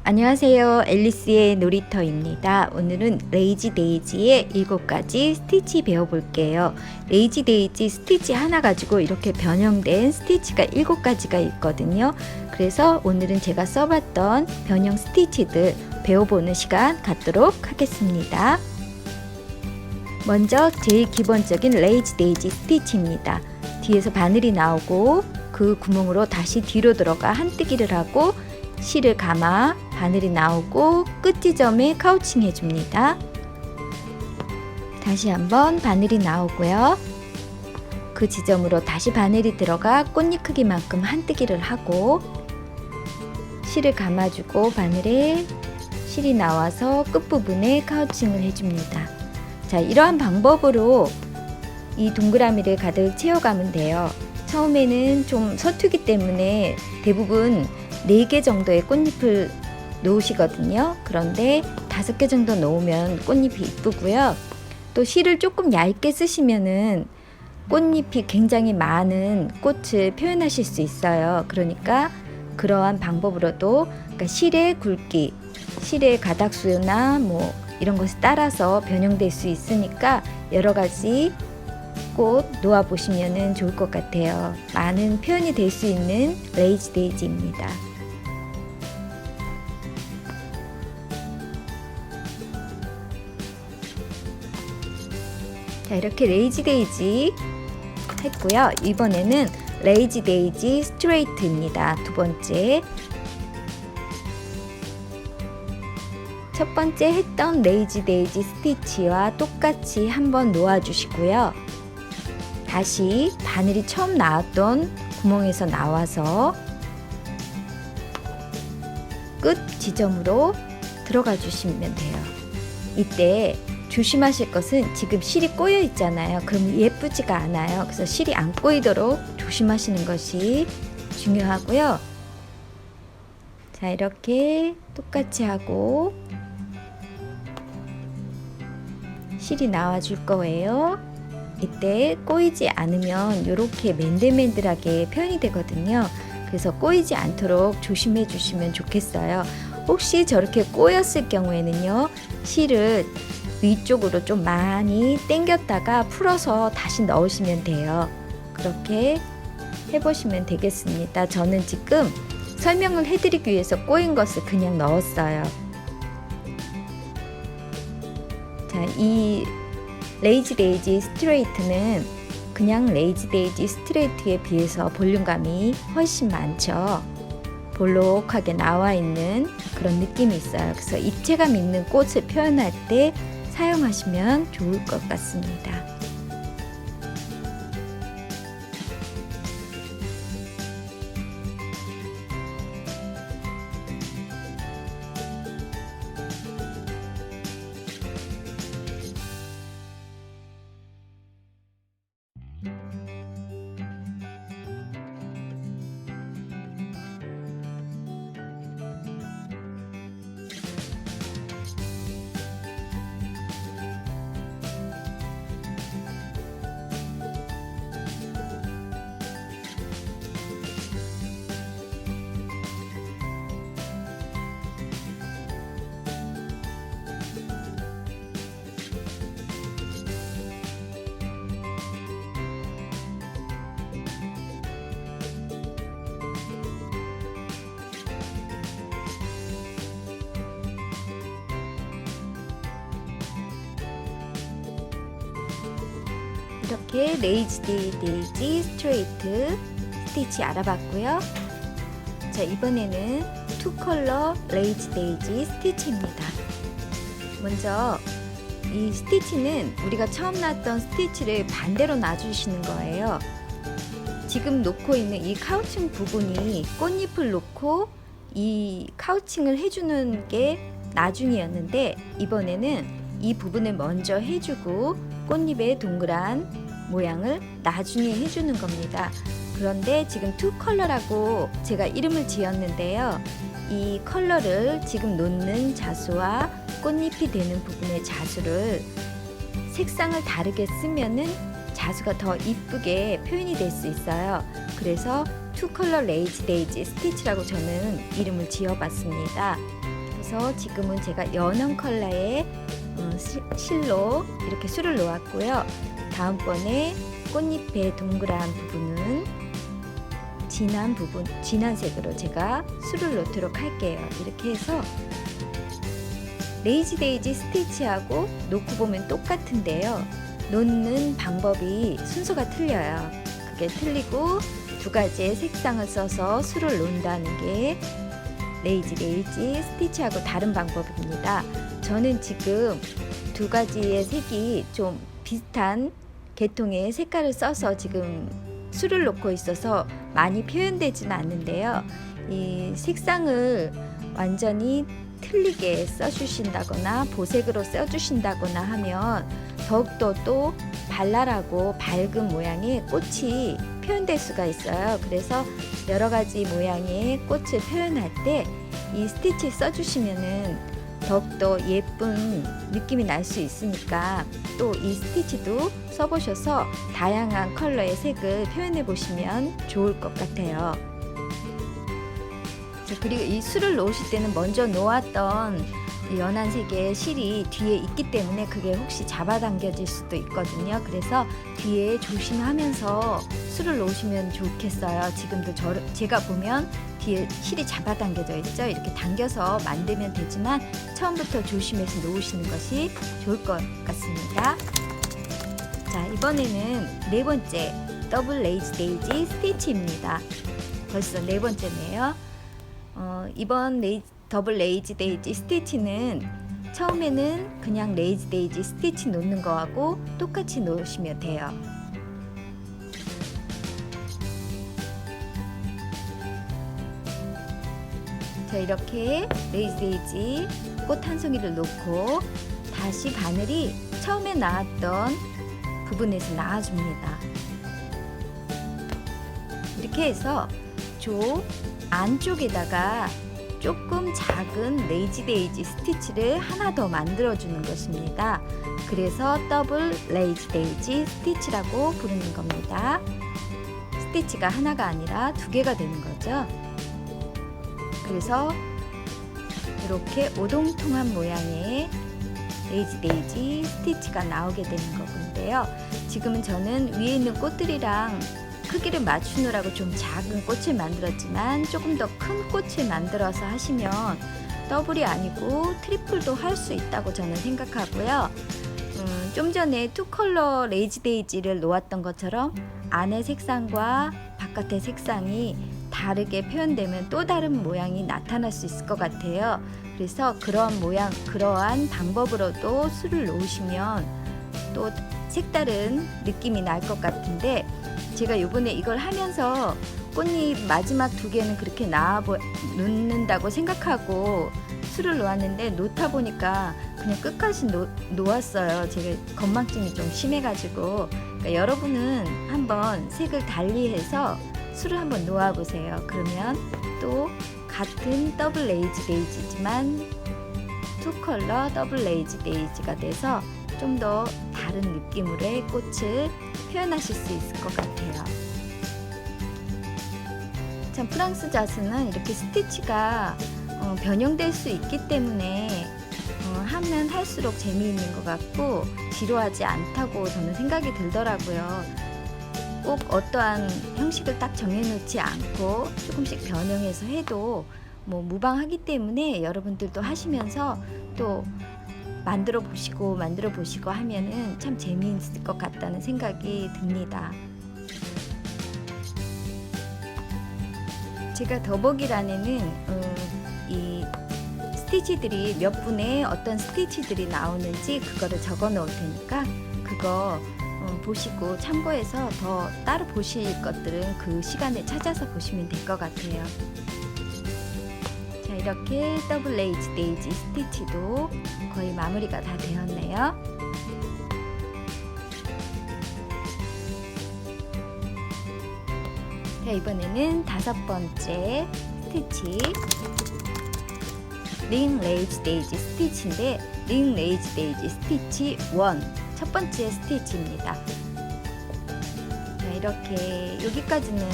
안녕하세요. 앨리스의 놀이터입니다. 오늘은 레이지 데이지의 7가지 스티치 배워볼게요. 레이지 데이지 스티치 하나 가지고 이렇게 변형된 스티치가 7가지가 있거든요. 그래서 오늘은 제가 써봤던 변형 스티치들 배워보는 시간 갖도록 하겠습니다. 먼저 제일 기본적인 레이지 데이지 스티치입니다. 뒤에서 바늘이 나오고 그 구멍으로 다시 뒤로 들어가 한뜨기를 하고 실을 감아 바늘이 나오고 끝 지점에 카우칭 해줍니다. 다시 한번 바늘이 나오고요. 그 지점으로 다시 바늘이 들어가 꽃잎 크기만큼 한뜨기를 하고 실을 감아주고 바늘에 실이 나와서 끝부분에 카우칭을 해줍니다. 자, 이러한 방법으로 이 동그라미를 가득 채워가면 돼요. 처음에는 좀 서투기 때문에 대부분 4개 정도의 꽃잎을 놓으시거든요. 그런데 5개 정도 놓으면 꽃잎이 이쁘고요. 또 실을 조금 얇게 쓰시면은 꽃잎이 굉장히 많은 꽃을 표현하실 수 있어요. 그러니까 그러한 방법으로도 그러니까 실의 굵기, 실의 가닥수나 뭐 이런 것에 따라서 변형될 수 있으니까 여러 가지 꽃 놓아 보시면 좋을 것 같아요. 많은 표현이 될 수 있는 레이지 데이지입니다. 자, 이렇게 레이지 데이지 했고요. 이번에는 레이지 데이지 스트레이트입니다. 두 번째. 첫 번째 했던 레이지 데이지 스티치와 똑같이 한번 놓아 주시고요. 다시 바늘이 처음 나왔던 구멍에서 나와서 끝 지점으로 들어가 주시면 돼요. 이때 조심하실 것은 지금 실이 꼬여 있잖아요. 그럼 예쁘지가 않아요. 그래서 실이 안 꼬이도록 조심하시는 것이 중요하고요. 자, 이렇게 똑같이 하고 실이 나와 줄 거예요. 이때 꼬이지 않으면 이렇게 맨들맨들하게 표현이 되거든요. 그래서 꼬이지 않도록 조심해 주시면 좋겠어요. 혹시 저렇게 꼬였을 경우에는요, 실을 위쪽으로 좀 많이 당겼다가 풀어서 다시 넣으시면 돼요. 그렇게 해보시면 되겠습니다. 저는 지금 설명을 해드리기 위해서 꼬인 것을 그냥 넣었어요. 자, 이 레이지 데이지 스트레이트는 그냥 레이지 데이지 스트레이트에 비해서 볼륨감이 훨씬 많죠. 볼록하게 나와 있는 그런 느낌이 있어요. 그래서 입체감 있는 꽃을 표현할 때 사용하시면 좋을 것 같습니다. 이렇게 레이지 데이지 스트레이트 스티치 알아봤고요. 자, 이번에는 투 컬러 레이지 데이지 스티치입니다. 먼저 이 스티치는 우리가 처음 놨던 스티치를 반대로 놔주시는 거예요. 지금 놓고 있는 이 카우칭 부분이 꽃잎을 놓고 이 카우칭을 해주는 게 나중이었는데, 이번에는 이 부분을 먼저 해주고 꽃잎의 동그란 모양을 나중에 해주는 겁니다. 그런데 지금 투 컬러라고 제가 이름을 지었는데요. 이 컬러를 지금 놓는 자수와 꽃잎이 되는 부분의 자수를 색상을 다르게 쓰면은 자수가 더 이쁘게 표현이 될 수 있어요. 그래서 투 컬러 레이지 데이지 스티치라고 저는 이름을 지어봤습니다. 그래서 지금은 제가 연한 컬러의 실로 이렇게 술을 놓았고요. 다음번에 꽃잎의 동그란 부분은 진한 색으로 제가 술을 놓도록 할게요. 이렇게 해서 레이지 데이지 스티치하고 놓고 보면 똑같은데요. 놓는 방법이 순서가 틀려요. 그게 틀리고 두 가지의 색상을 써서 술을 놓는다는 게 레이지 데이지 스티치하고 다른 방법입니다. 저는 지금 두 가지의 색이 좀 비슷한 계통의 색깔을 써서 지금 술을 놓고 있어서 많이 표현되지는 않는데요. 이 색상을 완전히 틀리게 써주신다거나 보색으로 써주신다거나 하면 더욱더 또 발랄하고 밝은 모양의 꽃이 표현될 수가 있어요. 그래서 여러 가지 모양의 꽃을 표현할 때 이 스티치 써주시면은 더욱더 예쁜 느낌이 날 수 있으니까 또 이 스티치도 써보셔서 다양한 컬러의 색을 표현해 보시면 좋을 것 같아요. 그리고 이 술을 놓으실 때는 먼저 놓았던 연한 색의 실이 뒤에 있기 때문에 그게 혹시 잡아당겨질 수도 있거든요. 그래서 뒤에 조심하면서 술을 놓으시면 좋겠어요. 지금도 제가 보면 뒤에 실이 잡아당겨져 있죠. 이렇게 당겨서 만들면 되지만 처음부터 조심해서 놓으시는 것이 좋을 것 같습니다. 자, 이번에는 네 번째 더블 레이지 데이지 스티치입니다. 벌써 네 번째네요. 이번 더블 레이지 데이지 스티치는 처음에는 그냥 레이지 데이지 스티치 놓는 거하고 똑같이 놓으시면 돼요. 자, 이렇게 레이지 데이지 꽃 한 송이를 놓고 다시 바늘이 처음에 나왔던 부분에서 나와줍니다. 이렇게 해서 안쪽에다가 조금 작은 레이지 데이지 스티치를 하나 더 만들어 주는 것입니다. 그래서 더블 레이지 데이지 스티치라고 부르는 겁니다. 스티치가 하나가 아니라 두 개가 되는 거죠. 그래서 이렇게 오동통한 모양의 레이지 데이지 스티치가 나오게 되는 거군요. 지금은 저는 위에 있는 꽃들이랑 크기를 맞추느라고 좀 작은 꽃을 만들었지만 조금 더 큰 꽃을 만들어서 하시면 더블이 아니고 트리플도 할 수 있다고 저는 생각하고요. 좀 전에 투 컬러 레이지 데이지를 놓았던 것처럼 안의 색상과 바깥의 색상이 다르게 표현되면 또 다른 모양이 나타날 수 있을 것 같아요. 그래서 그러한 방법으로도 술을 놓으시면 또 색다른 느낌이 날 것 같은데, 제가 이번에 이걸 하면서 꽃잎 마지막 두 개는 그렇게 놓는다고 생각하고 술을 놓았는데 놓다 보니까 그냥 끝까지 놓았어요. 제가 건망증이 좀 심해가지고. 그러니까 여러분은 한번 색을 달리해서 술을 한번 놓아보세요. 그러면 또 같은 더블 레이지 데이지지만 투 컬러 더블 레이지 데이지가 돼서 좀 더 다른 느낌으로의 꽃을 표현하실 수 있을 것 같아요. 참 프랑스 자스는 이렇게 스티치가 변형될 수 있기 때문에 하면 할수록 재미있는 것 같고 지루하지 않다고 저는 생각이 들더라고요. 꼭 어떠한 형식을 딱 정해놓지 않고 조금씩 변형해서 해도 무방하기 때문에 여러분들도 하시면서 또 만들어 보시고 하면은 참 재미있을 것 같다는 생각이 듭니다. 제가 더보기란에는 이 스티치들이 몇 분에 어떤 스티치들이 나오는지 그거를 적어 놓을 테니까 그거 보시고 참고해서 더 따로 보실 것들은 그 시간에 찾아서 보시면 될 것 같아요. 자, 이렇게 더블 레이지 데이지 스티치도 거의 마무리가 다 되었네요. 자, 이번에는 다섯 번째 스티치 링 레이지 데이지 스티치인데, 링 레이지 데이지 스티치 1 첫 번째 스티치입니다. 자, 이렇게 여기까지는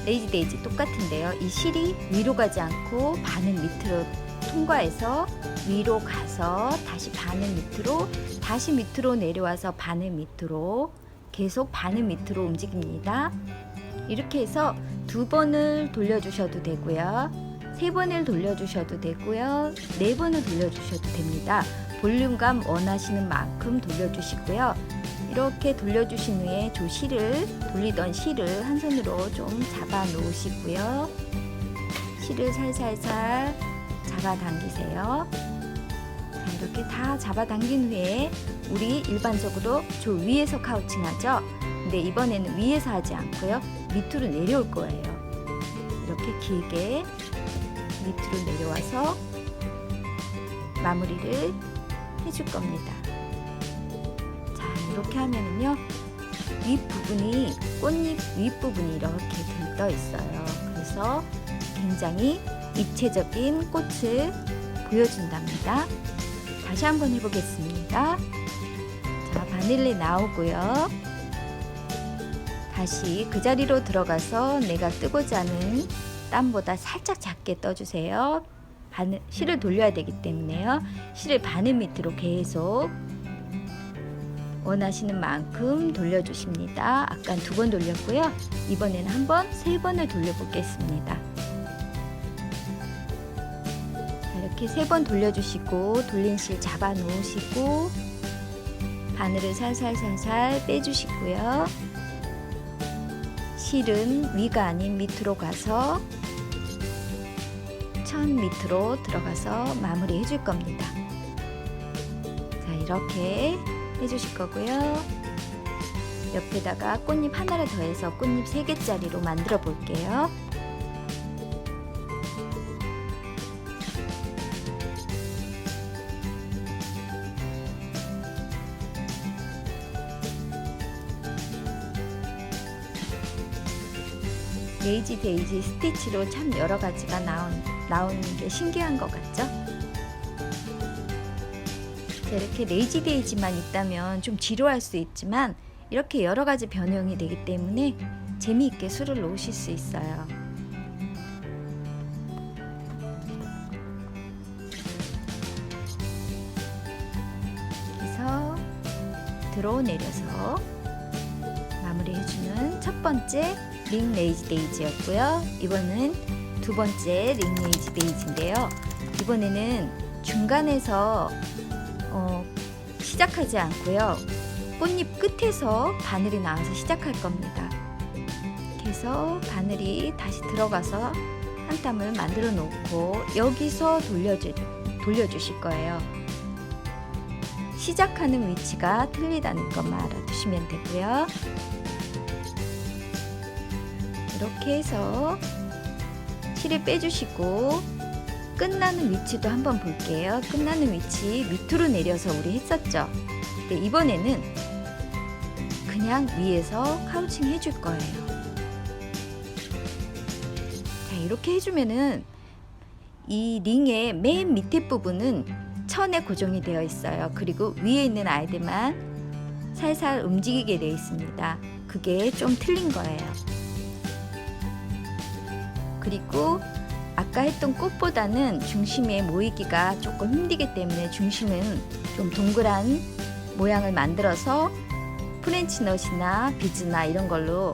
레이지 데이지 똑같은데요. 이 실이 위로 가지 않고 바늘 밑으로 통과해서 위로 가서 다시 바늘 밑으로, 다시 밑으로 내려와서 바늘 밑으로, 계속 바늘 밑으로 움직입니다. 이렇게 해서 2번을 돌려주셔도 되고요, 3번을 돌려주셔도 되고요, 4번을 돌려주셔도 됩니다. 볼륨감 원하시는 만큼 돌려주시고요. 이렇게 돌려주신 후에 돌리던 실을 한 손으로 좀 잡아 놓으시고요. 실을 살살살 잡아당기세요. 자, 이렇게 다 잡아당긴 후에 우리 일반적으로 저 위에서 카우칭 하죠. 근데 이번에는 위에서 하지 않고요, 밑으로 내려올 거예요. 이렇게 길게 밑으로 내려와서 마무리를 해줄 겁니다. 자, 이렇게 하면은요, 윗부분이, 꽃잎 윗부분이 이렇게 들떠 있어요. 그래서 굉장히 입체적인 꽃을 보여준답니다. 다시 한번 해보겠습니다. 자, 바늘이 나오고요. 다시 그 자리로 들어가서 내가 뜨고자 하는 땀보다 살짝 작게 떠주세요. 실을 돌려야 되기 때문에요. 실을 바늘 밑으로 계속 원하시는 만큼 돌려주십니다. 아까는 2번 돌렸고요. 이번에는 한 번, 3번을 돌려보겠습니다. 자, 이렇게 3번 돌려주시고 돌린 실 잡아 놓으시고 바늘을 살살살살 빼주시고요. 실은 위가 아닌 밑으로 가서 천 밑으로 들어가서 마무리 해줄 겁니다. 자, 이렇게 해주실 거고요. 옆에다가 꽃잎 하나를 더해서 꽃잎 3개짜리로 만들어 볼게요. 레이지 데이지 스티치로 참 여러 가지가 나오는 게 신기한 것 같죠? 자, 이렇게 레이지 데이지만 있다면 좀 지루할 수 있지만 이렇게 여러 가지 변형이 되기 때문에 재미있게 수를 놓으실 수 있어요. 그래서 들어 내려서 마무리해주는 첫 번째 링 레이지 데이지였고요. 이번은 2번째 링 레이지 데이지인데요. 이번에는 중간에서 시작하지 않고요, 꽃잎 끝에서 바늘이 나와서 시작할 겁니다. 그래서 바늘이 다시 들어가서 한 땀을 만들어 놓고 여기서 돌려주실 거예요. 시작하는 위치가 틀리다는 것만 알아두시면 되고요. 이렇게 해서 실을 빼주시고 끝나는 위치도 한번 볼게요. 끝나는 위치 밑으로 내려서 우리 했었죠. 근데 이번에는 그냥 위에서 카우칭 해줄 거예요. 자, 이렇게 해주면은 이 링의 맨 밑에 부분은 천에 고정이 되어 있어요. 그리고 위에 있는 아이들만 살살 움직이게 되어 있습니다. 그게 좀 틀린 거예요. 그리고 아까 했던 꽃보다는 중심에 모이기가 조금 힘들기 때문에 중심은 좀 동그란 모양을 만들어서 프렌치넛이나 비즈나 이런 걸로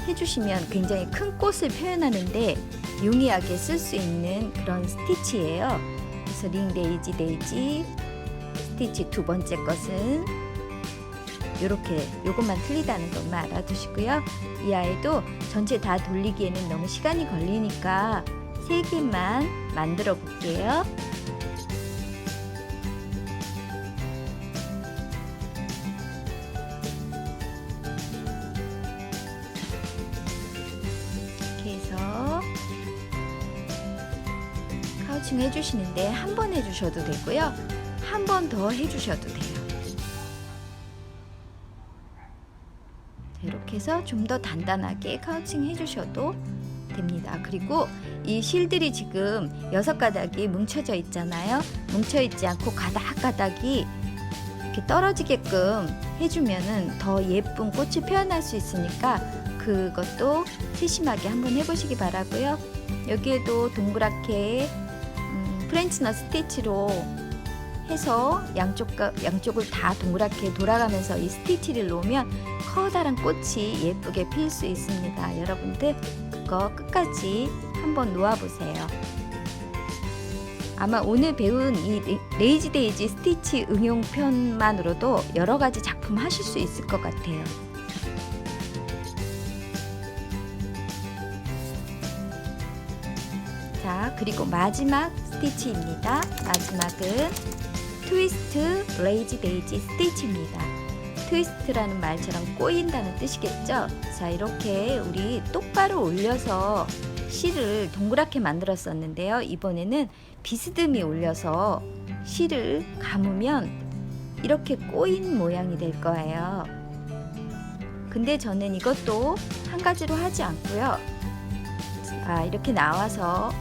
해주시면 굉장히 큰 꽃을 표현하는데 용이하게 쓸 수 있는 그런 스티치예요. 그래서 링 레이지 데이지 스티치 2번째 것은 이렇게 요것만 틀리다는 것만 알아두시고요. 이 아이도 전체 다 돌리기에는 너무 시간이 걸리니까 3개만 만들어 볼게요. 이렇게 해서 카우칭 해주시는데 한 번 해주셔도 되고요, 한 번 더 해주셔도 돼요. 이렇게 해서 좀 더 단단하게 카우칭 해주셔도 됩니다. 그리고 이 실들이 지금 6가닥이 뭉쳐져 있잖아요. 뭉쳐있지 않고 가닥가닥이 이렇게 떨어지게끔 해주면은 더 예쁜 꽃이 표현할 수 있으니까 그것도 세심하게 한번 해보시기 바라고요. 여기에도 동그랗게 프렌치넛 스티치로 해서 양쪽을 다 동그랗게 돌아가면서 이 스티치를 놓으면 커다란 꽃이 예쁘게 필 수 있습니다. 여러분들 그거 끝까지 한번 놓아보세요. 아마 오늘 배운 이 레이지 데이지 스티치 응용편만으로도 여러 가지 작품 하실 수 있을 것 같아요. 자, 그리고 마지막 스티치입니다. 마지막은 트위스트 레이지 데이지 스티치입니다. 트위스트라는 말처럼 꼬인다는 뜻이겠죠? 자, 이렇게 우리 똑바로 올려서 실을 동그랗게 만들었었는데요. 이번에는 비스듬히 올려서 실을 감으면 이렇게 꼬인 모양이 될 거예요. 근데 저는 이것도 한 가지로 하지 않고요. 자, 이렇게 나와서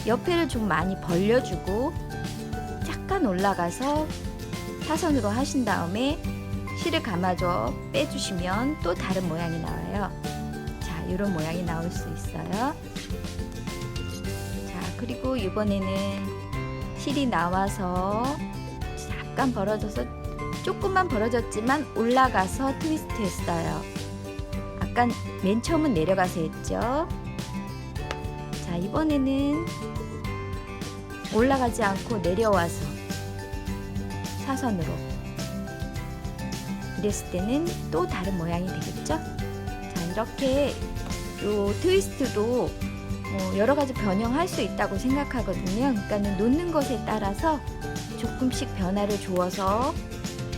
옆에를 좀 많이 벌려주고 약간 올라가서 사선으로 하신 다음에 실을 감아줘 빼주시면 또 다른 모양이 나와요. 자, 이런 모양이 나올 수 있어요. 자, 그리고 이번에는 실이 나와서 약간 벌어져서 조금만 벌어졌지만 올라가서 트위스트 했어요. 아까 맨 처음은 내려가서 했죠. 자, 이번에는 올라가지 않고 내려와서 사선으로 이랬을 때는 또 다른 모양이 되겠죠. 자, 이렇게 요 트위스트도 여러 가지 변형할 수 있다고 생각하거든요. 그러니까는 놓는 것에 따라서 조금씩 변화를 주어서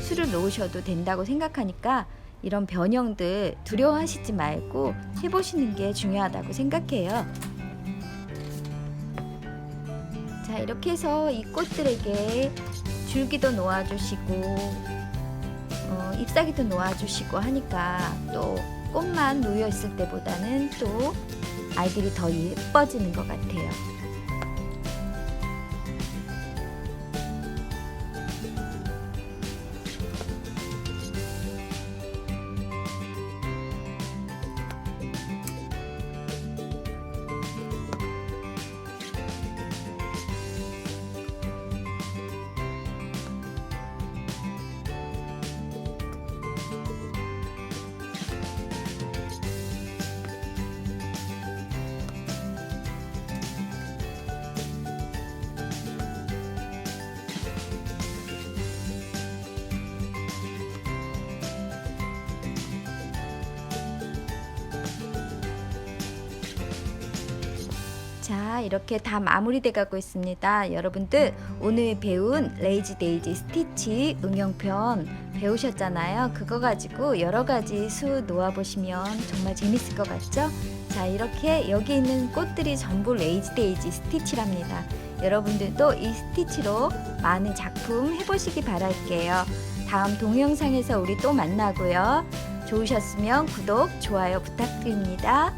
수를 놓으셔도 된다고 생각하니까 이런 변형들 두려워하시지 말고 해보시는 게 중요하다고 생각해요. 자, 이렇게 해서 이 꽃들에게 줄기도 놓아주시고 잎사귀도 놓아주시고 하니까 또 꽃만 놓여 있을 때보다는 또 아이들이 더 예뻐지는 것 같아요. 자, 이렇게 다 마무리돼 가고 있습니다. 여러분들 오늘 배운 레이지 데이지 스티치 응용편 배우셨잖아요. 그거 가지고 여러 가지 수 놓아보시면 정말 재밌을 것 같죠? 자, 이렇게 여기 있는 꽃들이 전부 레이지 데이지 스티치랍니다. 여러분들도 이 스티치로 많은 작품 해보시기 바랄게요. 다음 동영상에서 우리 또 만나고요. 좋으셨으면 구독, 좋아요 부탁드립니다.